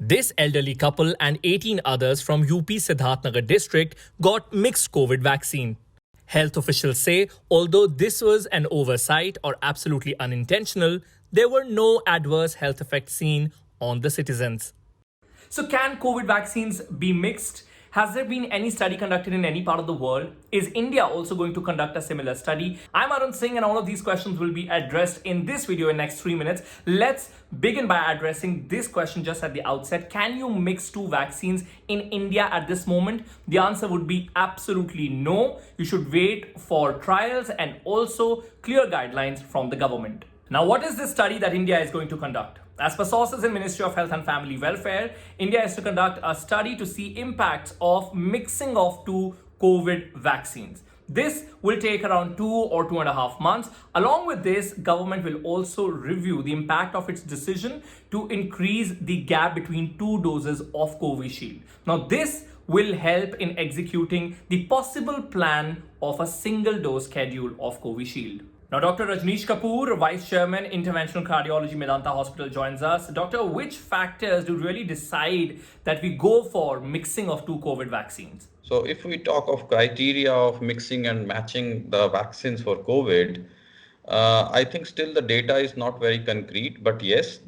This elderly couple and 18 others from UP Siddharthnagar district got mixed COVID vaccine. Health officials say although this was an oversight or absolutely unintentional, there were no adverse health effects seen on the citizens. So can COVID vaccines be mixed? Has there been any study conducted in any part of the world? Is India also going to conduct a similar study? I'm Arun Singh and all of these questions will be addressed in this video in next 3 minutes. Let's begin by addressing this question just at the outset. Can you mix two vaccines in India at this moment? The answer would be absolutely no. You should wait for trials and also clear guidelines from the government. Now, what is this study that India is going to conduct? As per sources in Ministry of Health and Family Welfare, India is to conduct a study to see impacts of mixing of two COVID vaccines. This will take around 2 or 2.5 months. Along with this, government will also review the impact of its decision to increase the gap between two doses of Covishield. Now, this will help in executing the possible plan of a single dose schedule of Covishield. Now, Dr. Rajneesh Kapoor, Vice Chairman, Interventional Cardiology, Medanta Hospital, joins us. Doctor, which factors do really decide that we go for mixing of two COVID vaccines? So if we talk of criteria of mixing and matching the vaccines for COVID, I think still the data is not very concrete, but yes,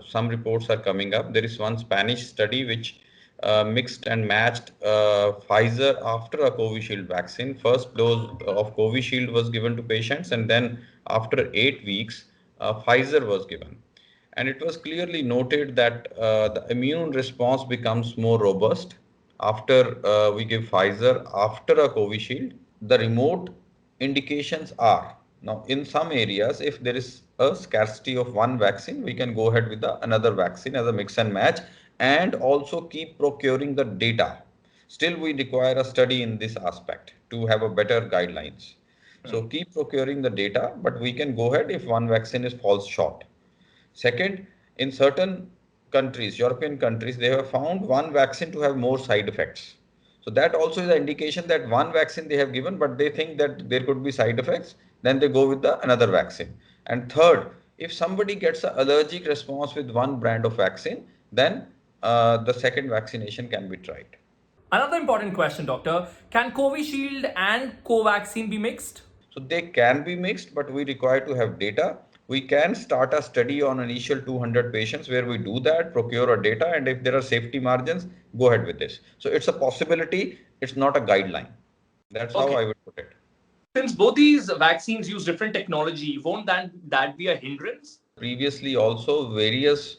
some reports are coming up. There is one Spanish study which mixed and matched Pfizer after a Covishield vaccine. First dose of Covishield was given to patients, and then after 8 weeks, Pfizer was given. And it was clearly noted that the immune response becomes more robust after we give Pfizer after a Covishield. The remote indications are now in some areas, if there is a scarcity of one vaccine, we can go ahead with another vaccine as a mix and match, and also keep procuring the data. Still, we require a study in this aspect to have a better guidelines. So keep procuring the data, but we can go ahead if one vaccine falls short. Second, in certain countries, European countries, they have found one vaccine to have more side effects. So that also is an indication that one vaccine they have given, but they think that there could be side effects, then they go with another vaccine. And third, if somebody gets an allergic response with one brand of vaccine, then the second vaccination can be tried. Another important question, Doctor. Can Covishield and Covaxin be mixed? So they can be mixed, but we require to have data. We can start a study on initial 200 patients where we do that, procure our data, and if there are safety margins, go ahead with this. So it's a possibility, it's not a guideline. That's how I would put it. Since both these vaccines use different technology, won't that be a hindrance? Previously also various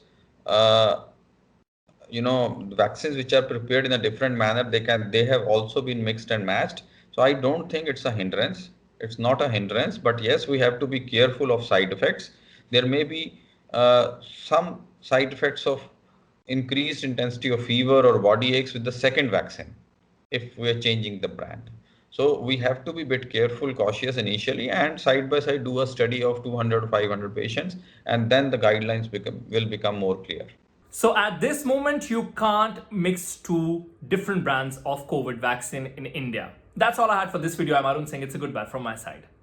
vaccines which are prepared in a different manner, they have also been mixed and matched. So I don't think it's a hindrance. It's not a hindrance, but yes, we have to be careful of side effects. There may be some side effects of increased intensity of fever or body aches with the second vaccine if we are changing the brand. So we have to be a bit careful, cautious initially, and side by side do a study of 200 or 500 patients, and then the guidelines will become more clear. So at this moment, you can't mix two different brands of COVID vaccine in India. That's all I had for this video. I'm Arun Singh. It's a goodbye from my side.